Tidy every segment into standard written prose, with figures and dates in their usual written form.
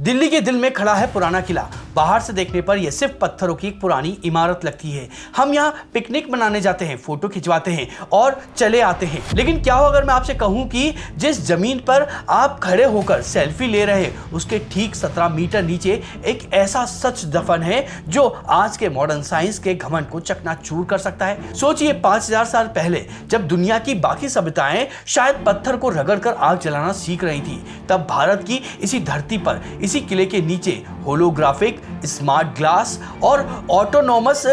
दिल्ली के दिल में खड़ा है पुराना किला। बाहर से देखने पर यह सिर्फ पत्थरों की एक पुरानी इमारत लगती है। हम यहाँ पिकनिक मनाने जाते हैं, फोटो खिंचवाते हैं और चले आते हैं। लेकिन क्या हो अगर मैं आपसे कहूँ कि जिस जमीन पर आप खड़े होकर सेल्फी ले रहे हैं उसके ठीक 17 मीटर नीचे एक ऐसा सच दफन है जो आज के मॉडर्न साइंस के घमंड को चकनाचूर कर सकता है। सोचिए 5000 साल पहले जब दुनिया की बाकी सभ्यताएं शायद पत्थर को रगड़कर आग जलाना सीख रही थी, तब भारत की इसी धरती पर इसी किले के नीचे होलोग्राफिक, स्मार्ट ग्लास और ऑटोनोमस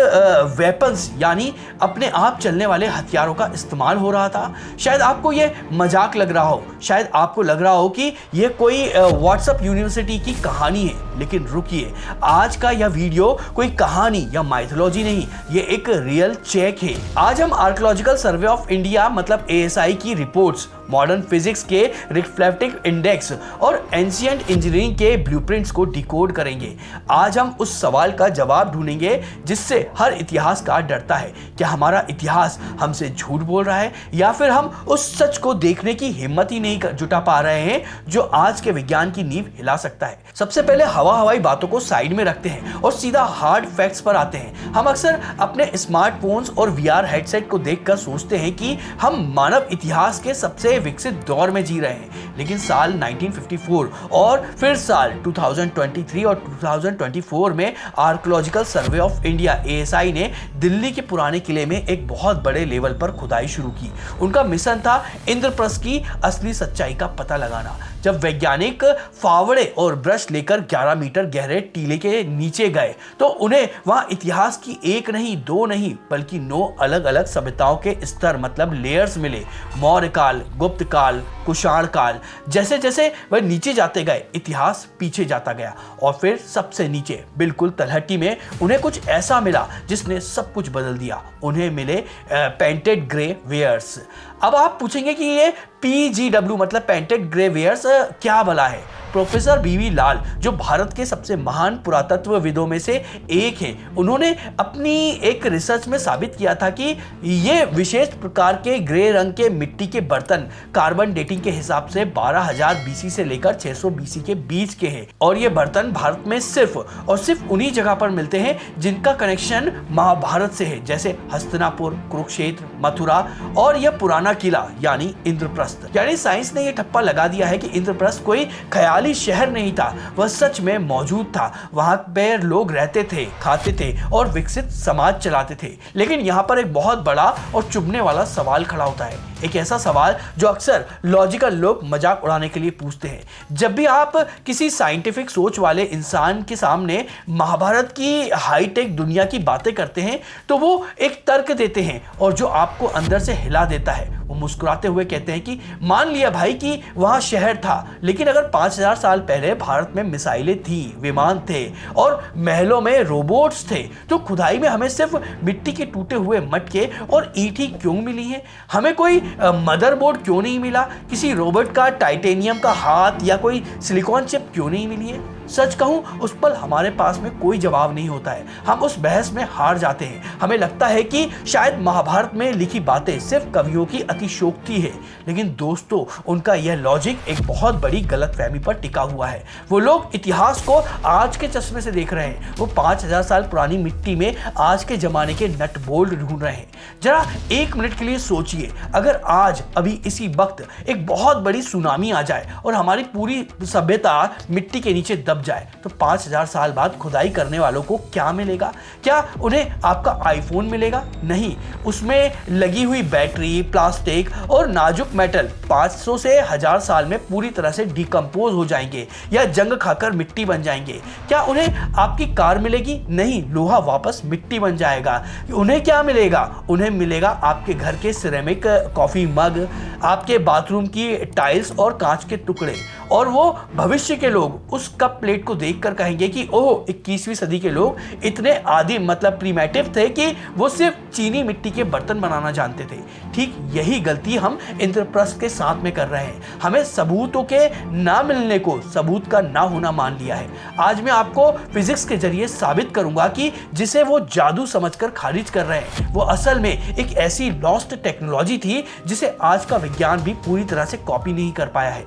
वेपन्स यानी अपने आप चलने वाले हथियारों का इस्तेमाल हो रहा था। शायद आपको यह मजाक लग रहा हो, शायद आपको लग रहा हो कि यह कोई व्हाट्सएप यूनिवर्सिटी की कहानी है, लेकिन रुकिए, आज का यह वीडियो कोई कहानी या माइथोलॉजी नहीं, यह एक रियल चेक है। आज हम आर्कियोलॉजिकल सर्वे ऑफ इंडिया मतलब ASI की रिपोर्ट्स, मॉडर्न फिजिक्स के रिफ्लेक्टिव इंडेक्स और एंशिएंट इंजीनियरिंग के ब्लूप्रिंट्स को डिकोड करेंगे। आज हम उस सवाल का जवाब ढूंढेंगे जिससे हर इतिहासकार डरता है। क्या हमारा इतिहास हमसे झूठ बोल रहा है या फिर हम उस सच को देखने की हिम्मत ही नहीं जुटा पा रहे हैं जो आज के विज्ञान की नींव हिला सकता है। सबसे पहले हवाई बातों को साइड में रखते हैं और सीधा हार्ड फैक्ट्स पर आते हैं। हम अक्सर अपने स्मार्टफोन्स और VR हेडसेट को देखकर सोचते हैं कि हम मानव इतिहास के सबसे विकसित दौर में जी रहे हैं, लेकिन साल 1954 और फिर साल 2023 और 2024 में archaeological survey of India ASI ने दिल्ली के पुराने किले में एक बहुत बड़े लेवल पर खुदाई शुरू की। उनका मिशन था इंद्रप्रस्थ की असली सच्चाई का पता लगाना। जब वैज्ञानिक फावड़े और ब्रश लेकर 11 मीटर गहरे टीले के नीचे गए तो उन्हें वहां इतिहास की एक नहीं, दो नहीं, बल्कि 9 अलग अलग सभ्यताओं के स्तर मतलब लेयर्स मिले। मौर्य काल, गुप्त काल, कुषाण काल। जैसे जैसे वह नीचे जाते गए इतिहास पीछे जाता गया और फिर सबसे नीचे बिल्कुल तलहटी में उन्हें कुछ ऐसा मिला जिसने सब कुछ बदल दिया। उन्हें मिले पेंटेड ग्रे वेयर्स। अब आप पूछेंगे कि ये PGW मतलब पेंटेड ग्रे वेयर्स क्या भला है। प्रोफेसर BV लाल जो भारत के सबसे महान पुरातत्वविदों में से एक हैं, उन्होंने अपनी एक रिसर्च में साबित किया था कि ये विशेष प्रकार के ग्रे रंग के मिट्टी के बर्तन कार्बन डेटिंग के हिसाब से 12000 BC से लेकर 600 BC के बीच के हैं और ये बर्तन भारत में सिर्फ और सिर्फ उन्हीं जगह पर मिलते हैं जिनका कनेक्शन महाभारत से है, जैसे हस्तिनापुर, कुरुक्षेत्र, मथुरा और यह पुराना किला यानी इंद्रप्रस्थ। यानी साइंस ने यह ठप्पा लगा दिया है कि इंद्रप्रस्थ कोई ख्याली शहर नहीं था, वह सच में मौजूद था। वहां पर लोग रहते थे, खाते थे और विकसित समाज चलाते थे। लेकिन यहाँ पर एक बहुत बड़ा और चुभने वाला सवाल खड़ा होता है, एक ऐसा सवाल जो अक्सर लॉजिकल लोग मजाक उड़ाने के लिए पूछते हैं। जब भी आप किसी साइंटिफिक सोच वाले इंसान के सामने महाभारत की हाईटेक दुनिया की बातें करते हैं तो वो एक तर्क देते हैं और जो आपको अंदर से हिला देता है। वो मुस्कुराते हुए कहते हैं कि मान लिया भाई कि वहां शहर था, लेकिन अगर 5000 साल पहले भारत में मिसाइलें थी, विमान थे और महलों में रोबोट्स थे, तो खुदाई में हमें सिर्फ मिट्टी के टूटे हुए मटके और ईंट ही क्यों मिली है? हमें कोई मदरबोर्ड क्यों नहीं मिला? किसी रोबोट का टाइटेनियम का हाथ या कोई सिलिकॉन चिप क्यों नहीं मिली है? सच कहूं उस पल हमारे पास में कोई जवाब नहीं होता है। हम उस बहस में हार जाते हैं। हमें लगता है कि शायद महाभारत में लिखी बातें सिर्फ कवियों की अतिशयोक्ति है, लेकिन दोस्तों उनका यह लॉजिक एक बहुत बड़ी गलतफहमी पर टिका हुआ है। वो लोग इतिहास को आज के चश्मे से देख रहे हैं। वो 5000 साल पुरानी मिट्टी में आज के जमाने के नट बोल्ट ढूंढ रहे हैं। जरा 1 मिनट के लिए सोचिए, अगर आज अभी इसी वक्त एक बहुत बड़ी सुनामी आ जाए और हमारी पूरी सभ्यता मिट्टी के नीचे दब जाए तो 5000 साल बाद खुदाई करने वालों को क्या मिलेगा? क्या उन्हें आपका आईफोन मिलेगा? नहीं, उसमें लगी हुई बैटरी, प्लास्टिक और नाजुक मेटल 500 से 1000 साल में पूरी तरह से डिकम्पोज हो जाएंगे या जंग खाकर मिट्टी बन जाएंगे। क्या उन्हें आपकी कार मिलेगी? नहीं, लोहा वापस मिट्टी बन जाएगा। उन्हें क्या मिलेगा? उन्हें मिलेगा आपके घर के सिरेमिक कॉफी मग, आपके बाथरूम की टाइल्स और कांच के टुकड़े। और वो भविष्य के लोग उस कप प्लेट को देखकर कहेंगे कि ओह 21वीं सदी के लोग इतने आदिम मतलब प्रीमेटिव थे कि वो सिर्फ चीनी मिट्टी के बर्तन बनाना जानते थे। ठीक यही गलती हम इंद्रप्रस्थ के साथ में कर रहे हैं। हमें सबूतों के ना मिलने को सबूत का ना होना मान लिया है। आज मैं आपको फिजिक्स के जरिए साबित करूंगा कि जिसे वो जादू समझकर खारिज कर रहे हैं वो असल में एक ऐसी लॉस्ट टेक्नोलॉजी थी जिसे आज का विज्ञान भी पूरी तरह से कॉपी नहीं कर पाया है।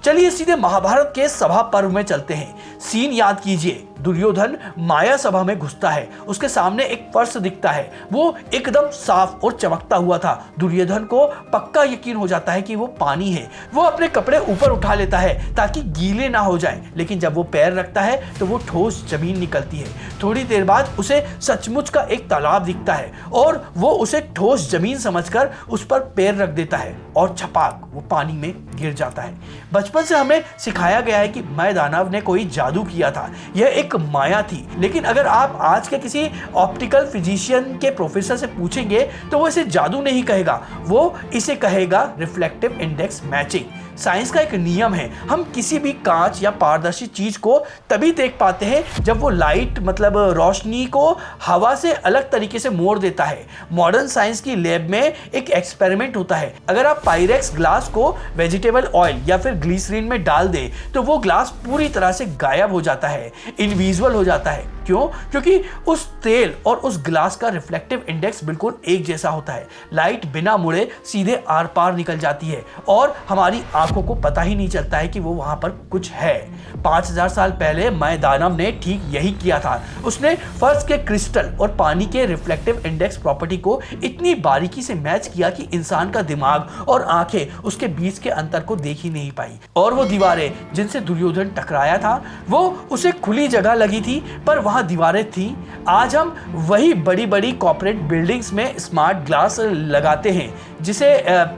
चलिए सीधे महाभारत के सभा पर्व में चलते हैं। सीन याद कीजिए, दुर्योधन माया सभा में घुसता है, उसके सामने एक पर्स दिखता है, वो एकदम साफ और चमकता हुआ था। दुर्योधन को पक्का यकीन हो जाता है कि वो पानी है। वो अपने कपड़े ऊपर उठा लेता है ताकि गीले ना हो जाएं, लेकिन जब वो पैर रखता है तो वो ठोस जमीन निकलती है। थोड़ी देर बाद उसे सचमुच का एक तालाब दिखता है और वो उसे ठोस जमीन समझकर उस पर पैर रख देता है और छपाक वो पानी में गिर जाता है। बचपन से हमें सिखाया गया है कि मैं दानव ने कोई जादू किया था, यह एक माया थी। लेकिन अगर आप आज के किसी ऑप्टिकल फिजिशियन के प्रोफेसर से पूछेंगे तो वो इसे जादू नहीं कहेगा, वो इसे कहेगा रिफ्लेक्टिव इंडेक्स मैचिंग। साइंस का एक नियम है, हम किसी भी कांच या पारदर्शी चीज को तभी देख पाते हैं जब वो लाइट मतलब रोशनी को हवा से अलग तरीके से मोड़ देता है। मॉडर्न साइंस की लैब में एक एक्सपेरिमेंट होता है। अगर आप पायरेक्स ग्लास को वेजिटेबल ऑयल या फिर ग्लिसरीन में डाल दे तो वो ग्लास पूरी तरह से गायब हो जाता है, इनविजिबल हो जाता है। क्यों? क्योंकि उस तेल और उस ग्लास का रिफ्लेक्टिव इंडेक्स बिल्कुल एक जैसा होता है। लाइट बिना मुड़े सीधे आर पार निकल जाती है और हमारी आंखों को पता ही नहीं चलता है कि वो वहां पर कुछ है। 5000 साल पहले मैं दानव ने ठीक यही किया था। उसने फर्श के क्रिस्टल और पानी के रिफ्लेक्टिव इंडेक्स प्रॉपर्टी को इतनी बारीकी से मैच किया कि इंसान का दिमाग और आंखें उसके बीच के अंतर को देख ही नहीं पाई। और वो दीवारें जिनसे दुर्योधन टकराया था वो उसे खुली जगह लगी थी, पर वहां दीवारें थी। आज हम वही बड़ी बड़ी कॉर्पोरेट बिल्डिंग्स में स्मार्ट ग्लास लगाते हैं जिसे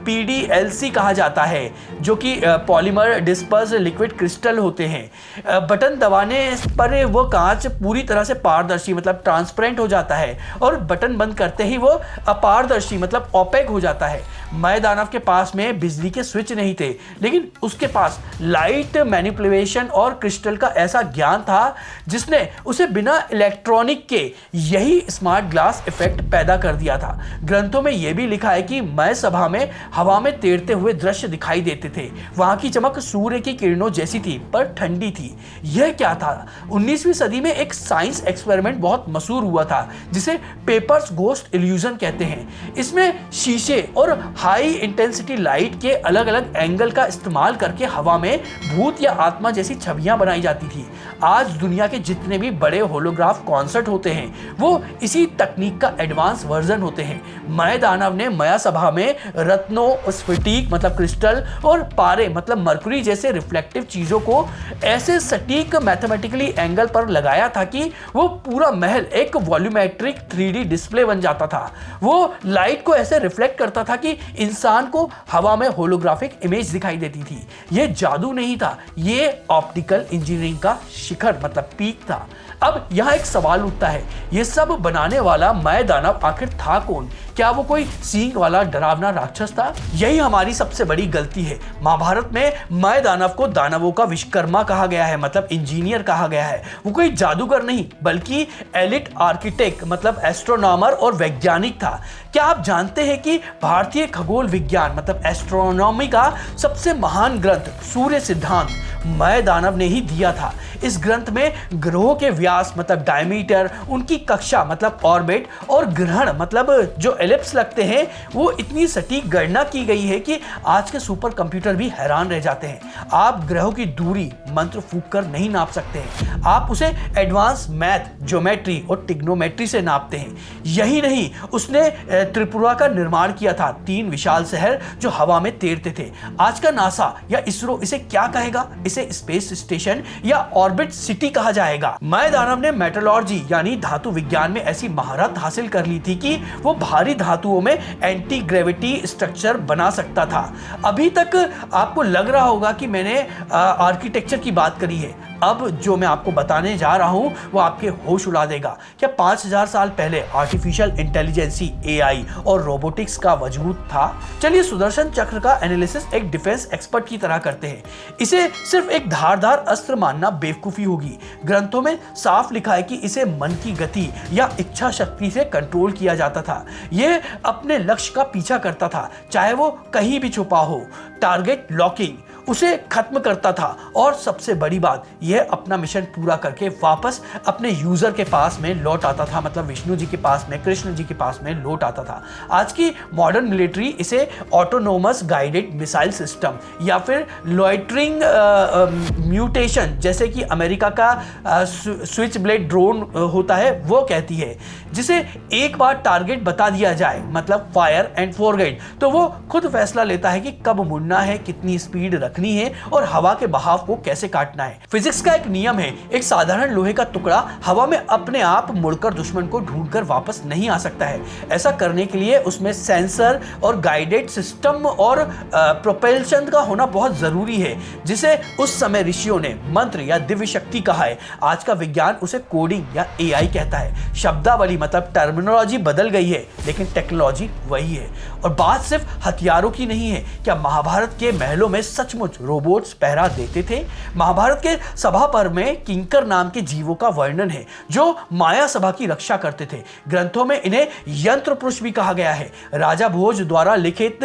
PDLC कहा जाता है, जो कि पॉलीमर डिस्पर्स लिक्विड क्रिस्टल होते हैं। बटन दबाने पर वो कांच पूरी तरह से पारदर्शी मतलब ट्रांसपेरेंट हो जाता है और बटन बंद करते ही वो अपारदर्शी मतलब ओपेक हो जाता है। मैं दानव के पास में बिजली के स्विच नहीं थे, लेकिन उसके पास लाइट मैनिपुलेशन और क्रिस्टल का ऐसा ज्ञान था जिसने उसे बिना इलेक्ट्रॉनिक के यही स्मार्ट ग्लास इफेक्ट पैदा कर दिया था। ग्रंथों में यह भी लिखा है कि मैं सभा में हवा में तैरते हुए दृश्य दिखाई देते थे। वहां की चमक सूर्य की किरणों जैसी थी पर ठंडी थी। यह क्या था? 19वीं सदी में एक साइंस एक्सपेरिमेंट बहुत मशहूर हुआ था जिसे पेपर्स घोस्ट इल्यूजन कहते हैं। इसमें शीशे और हाई इंटेंसिटी लाइट के अलग अलग एंगल का इस्तेमाल करके हवा में भूत या आत्मा जैसी छवियां बनाई जाती थी। आज दुनिया के जितने भी बड़े होलोग्राफ कॉन्सर्ट होते हैं वो इसी तकनीक का एडवांस वर्जन होते हैं। मैं दानव ने माया सभा में रत्नों, स्फटिक मतलब क्रिस्टल और पारे मतलब मरकरी जैसे रिफ्लेक्टिव चीजों को ऐसे सटीक मैथमेटिकली एंगल पर लगाया था कि वो पूरा महल एक वॉल्यूमेट्रिक 3D डिस्प्ले बन जाता था। वो लाइट को ऐसे रिफ्लेक्ट करता था कि इंसान को हवा में होलोग्राफिक इमेज दिखाई देती थी। यह जादू नहीं था, ये ऑप्टिकल इंजीनियरिंग का शिखर मतलब पीक था। अब यहाँ एक सवाल उठता है, ये सब बनाने वाला मैं दानव आखिर था कौन? क्या वो कोई सींग वाला डरावना राक्षस था? यही हमारी सबसे बड़ी गलती है। महाभारत में मैं दानव को दानवों का विश्वकर्मा कहा गया है मतलब इंजीनियर कहा गया है। वो कोई जादूगर नहीं बल्कि एलिट आर्किटेक्ट मतलब एस्ट्रोनॉमर और वैज्ञानिक था। क्या आप जानते हैं कि भारतीय खगोल विज्ञान मतलब एस्ट्रोनॉमी का सबसे महान ग्रंथ सूर्य सिद्धांत मैं दानव ने ही दिया था। इस ग्रंथ में ग्रहों के व्यास मतलब डायमीटर, उनकी कक्षा मतलब ऑर्बिट और ग्रहण मतलब जो एलिप्स लगते हैं वो इतनी सटीक गणना की गई है कि आज के सुपर कंप्यूटर भी हैरान रह जाते हैं। आप ग्रहों की दूरी मंत्र फूंक कर नहीं नाप सकते हैं, आप उसे एडवांस मैथ, ज्योमेट्री और टिग्नोमेट्री से नापते हैं। यही नहीं, उसने त्रिपुरा का निर्माण किया था, 3 विशाल शहर जो हवा में तैरते थे। आज का नासा या इसरो इसे क्या कहेगा? इसे स्पेस स्टेशन या ऑर्बिट सिटी कहा जाएगा। मैं दानव ने मेटलर्जी यानी धातु विज्ञान में ऐसी महारत हासिल कर ली थी कि वो भारी धातुओं में एंटी ग्रेविटी स्ट्रक्चर बना सकता था। अभी तक आपको लग रहा होगा कि मैंने आर्किटेक्चर की बात करी है। अब जो मैं आपको बताने जा रहा हूं वो आपके होश उड़ा देगा। क्या 5000 साल पहले आर्टिफिशियल इंटेलिजेंसी AI और रोबोटिक्स का वजूद था? चलिए सुदर्शन चक्र का एनालिसिस एक डिफेंस एक्सपर्ट की तरह करते हैं। इसे सिर्फ एक धारदार अस्त्र मानना बेवकूफी होगी। ग्रंथों में साफ लिखा है कि इसे मन की गति या इच्छा शक्ति से कंट्रोल किया जाता था। यह अपने लक्ष्य का पीछा करता था, चाहे वो कहीं भी छुपा हो। टारगेट लॉकिंग उसे खत्म करता था और सबसे बड़ी बात यह अपना मिशन पूरा करके वापस अपने यूजर के पास में लौट आता था, मतलब विष्णु जी के पास में, कृष्ण जी के पास में लौट आता था। आज की मॉडर्न मिलिट्री इसे ऑटोनोमस गाइडेड मिसाइल सिस्टम या फिर लॉइटरिंग म्यूटेशन जैसे कि अमेरिका का स्विच ब्लेड ड्रोन होता है वो कहती है, जिसे एक बार टारगेट बता दिया जाए मतलब फायर एंड फॉरगेट, तो वो खुद फैसला लेता है कि कब मुड़ना है, कितनी स्पीड रखनी है और हवा के बहाव को कैसे काटना है। फिजिक्स का एक नियम है, एक साधारण लोहे का टुकड़ा हवा में अपने आप मुड़कर दुश्मन को ढूंढकर वापस नहीं आ सकता है। ऐसा करने के लिए उसमें सेंसर और गाइडेड सिस्टम और प्रोपेल्शन का होना बहुत जरूरी है, जिसे उस समय ऋषियों ने मंत्र या दिव्य शक्ति कहा है। आज का विज्ञान उसे कोडिंग या एआई कहता है। शब्दावली मतलब टर्मिनोलॉजी बदल गई है लेकिन टेक्नोलॉजी वही है। और बात सिर्फ हथियारों की नहीं है। क्या महाभारत के महलों में सचमुच रोबोट्स पहरा देते थे? महाभारत के सभा पर्व में किंकर नाम के जीवों का वर्णन है जो माया सभा की रक्षा करते थे। ग्रंथों में इन्हें यंत्र पुरुष भी कहा गया है। राजा भोज द्वारा लिखित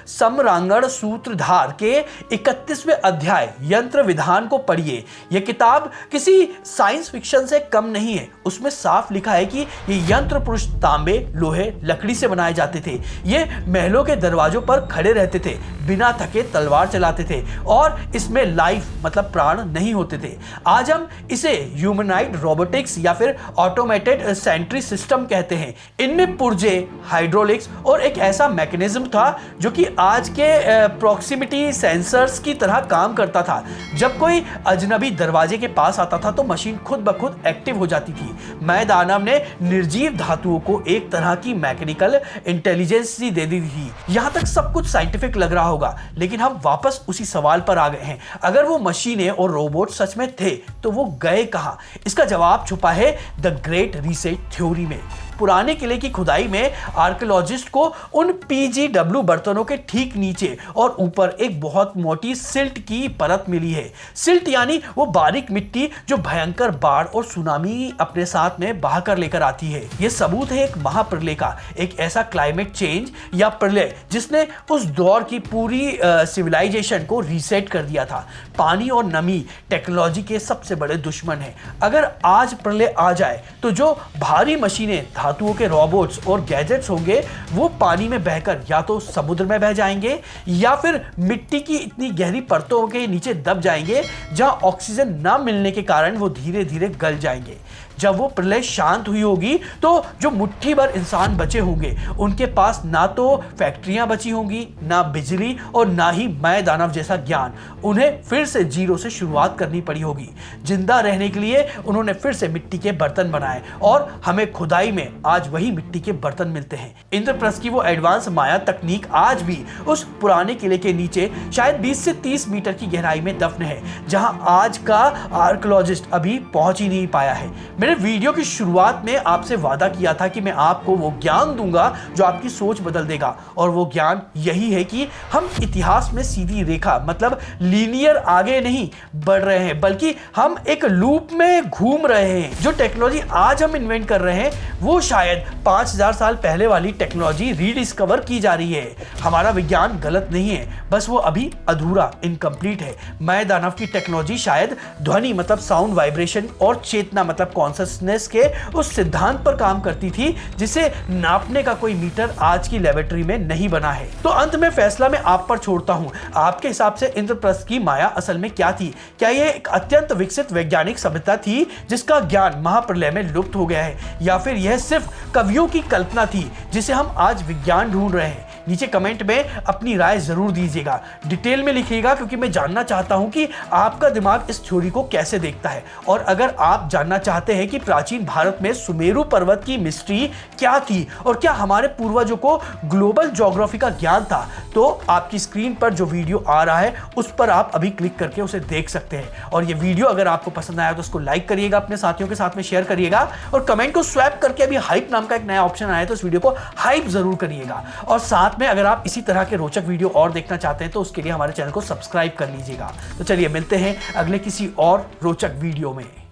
सम्रांगण सूत्रधार के 31वें अध्याय यंत्र विधान को पढ़िए। यह किताब किसी साइंस फिक्शन से कम नहीं है। उसमें साफ लिखा है कि ये यंत्र पुरुष तांबे, लोहे, लकड़ी से बनाए जाते थे। ये महलों के दरवाजों पर खड़े रहते थे, बिना थके तलवार चलाते थे और इसमें लाइफ मतलब प्राण नहीं होते थे। आज हम इसे ह्यूमनाइड रोबोटिक्स या फिर ऑटोमेटेड सेंट्री सिस्टम कहते हैं। इनमें पुर्जे, हाइड्रोलिक्स और एक ऐसा मैकेनिज्म था जो कि आज के प्रॉक्सिमिटी सेंसर्स की तरह काम करता था। जब कोई अजनबी दरवाजे के पास आता था तो मशीन खुद ब खुद एक्टिव हो जाती थी। मैं दानव ने निर्जीव धातुओं को एक तरह की मैकेनिकल इंटेलिजेंस दे दी थी। यहां तक सब कुछ साइंटिफिक लग रहा होगा, लेकिन हम वापस उसी सवाल पर आ गए हैं। अगर वो मशीनें और रोबोट सच में थे तो वो गए कहां? इसका जवाब छुपा है द ग्रेट रीसेट थ्योरी में। पुराने किले की खुदाई में आर्कियोलॉजिस्ट को उन पीजीडब्ल्यू बर्तनों के ठीक नीचे और ऊपर एक बहुत मोटी सिल्ट की परत मिली है। सिल्ट यानी वो बारीक मिट्टी जो भयंकर बाढ़ और सुनामी अपने साथ में बहाकर लेकर आती है। यह सबूत है एक महाप्रलय का, एक ऐसा क्लाइमेट चेंज या प्रलय जिसने उस दौर की पूरी सिविलाइजेशन को रीसेट कर दिया था। पानी और नमी टेक्नोलॉजी के सबसे बड़े दुश्मन है। अगर आज प्रलय आ जाए तो जो भारी मशीनें, धातुओं के रोबोट्स और गैजेट्स होंगे वो पानी में बहकर या तो समुद्र में बह जाएंगे या फिर मिट्टी की इतनी गहरी परतों के नीचे दब जाएंगे जहां ऑक्सीजन ना मिलने के कारण वो धीरे धीरे गल जाएंगे। जब वो प्रलय शांत हुई होगी तो जो मुट्ठी भर इंसान बचे होंगे उनके पास ना तो फैक्ट्रियां बची होंगी, ना बिजली और ना ही मैं दानव जैसा ज्ञान। उन्हें फिर से जीरो से शुरुआत करनी पड़ी होगी। जिंदा रहने के लिए उन्होंने फिर से मिट्टी के बर्तन बनाए और हमें खुदाई में आज वही मिट्टी के बर्तन मिलते हैं। इंद्रप्रस्थ की वो एडवांस माया तकनीक आज भी उस पुराने किले के नीचे शायद 20 से 30 मीटर की गहराई में दफन है, जहां आज का आर्कियोलॉजिस्ट अभी पहुंच ही नहीं पाया है। मैंने वीडियो की शुरुआत में आपसे वादा किया था कि मैं आपको वो ज्ञान दूंगा जो आपकी सोच बदल देगा, और वो ज्ञान यही है कि हम इतिहास में सीधी रेखा मतलब लीनियर आगे नहीं बढ़ रहे हैं, बल्कि हम एक लूप में घूम रहे हैं। जो टेक्नोलॉजी आज हम इन्वेंट कर रहे हैं वो शायद 5000 साल पहले वाली टेक्नोलॉजी रीडिस्कवर की जा रही है। हमारा विज्ञान गलत नहीं है, बस वो अभी अधूरा, इनकम्प्लीट है। मैं दानव की टेक्नोलॉजी शायद ध्वनि मतलब साउंड वाइब्रेशन और चेतना मतलब कॉन्शसनेस के उस सिद्धांत पर काम करती थी जिसे नापने का कोई मीटर आज की लेबोरेटरी में नहीं बना है। तो अंत में फैसला मैं आप पर छोड़ता हूं। आपके हिसाब से इंद्रप्रस्थ की माया असल में क्या थी? क्या यह एक अत्यंत विकसित वैज्ञानिक सभ्यता थी जिसका ज्ञान महाप्रलय में लुप्त हो गया है, या फिर यह सिर्फ कवियों की कल्पना थी जिसे हम आज विज्ञान ढूंढ रहे हैं? नीचे कमेंट में अपनी राय जरूर दीजिएगा, डिटेल में लिखिएगा, क्योंकि मैं जानना चाहता हूं कि आपका दिमाग इस थ्योरी को कैसे देखता है। और अगर आप जानना चाहते हैं कि प्राचीन भारत में सुमेरु पर्वत की मिस्ट्री क्या थी और क्या हमारे पूर्वजों को ग्लोबल ज्योग्राफी का ज्ञान था, तो आपकी स्क्रीन पर जो वीडियो आ रहा है उस पर आप अभी क्लिक करके उसे देख सकते हैं। और ये वीडियो अगर आपको पसंद आया तो उसको लाइक करिएगा, अपने साथियों के साथ में शेयर करिएगा, और कमेंट को स्वैप करके अभी हाइप नाम का एक नया ऑप्शन आया है तो इस वीडियो को हाइप जरूर करिएगा। और साथ में अगर आप इसी तरह के रोचक वीडियो और देखना चाहते हैं तो उसके लिए हमारे चैनल को सब्सक्राइब कर लीजिएगा। तो चलिए मिलते हैं अगले किसी और रोचक वीडियो में।